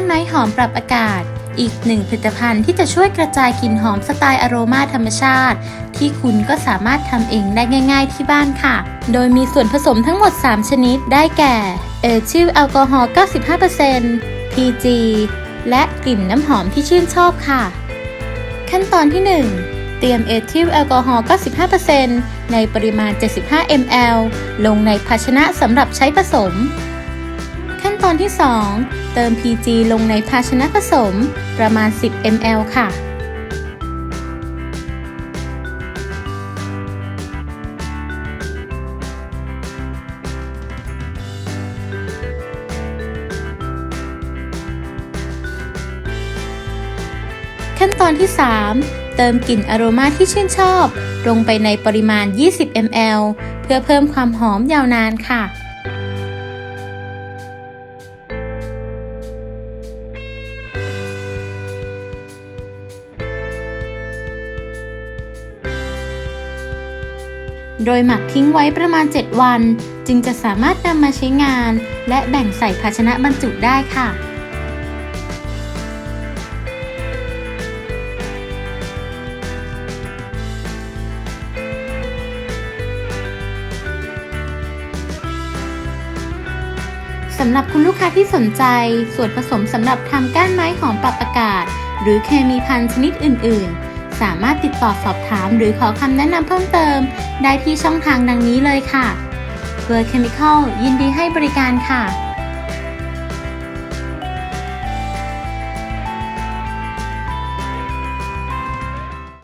ไม้หอมปรับอากาศอีกหนึ่งผลิตภัณฑ์ที่จะช่วยกระจายกลิ่นหอมสไตล์อโรมาธรรมชาติที่คุณก็สามารถทำเองได้ง่ายๆที่บ้านค่ะโดยมีส่วนผสมทั้งหมด3ชนิดได้แก่เอทิลแอลกอฮอล์ 95% PG และกลิ่นน้ำหอมที่ชื่นชอบค่ะขั้นตอนที่ 1 เตรียมเอทิลแอลกอฮอล์ 95% ในปริมาณ 75 ml ลงในภาชนะสำหรับใช้ผสมขั้นตอนที่ 2 เติม PG ลงในภาชนะผสมประมาณ 10 ml ค่ะขั้นตอนที่ 3 เติมกลิ่นอโรมาที่ชื่นชอบลงไปในปริมาณ 20 ml เพื่อเพิ่มความหอมยาวนานค่ะโดยหมักทิ้งไว้ประมาณ 7 วันจึงจะสามารถนำมาใช้งานและแบ่งใส่ภาชนะบรรจุได้ค่ะสำหรับคุณลูกค้าที่สนใจส่วนผสมสำหรับทำก้านไม้หอมปรับอากาศหรือเคมีภัณฑ์ชนิดอื่นๆสามารถติดต่อสอบถามหรือขอคำแนะนำเพิ่มเติมได้ที่ช่องทางดังนี้เลยค่ะ World Chemical ยินดีให้บริการค่ะ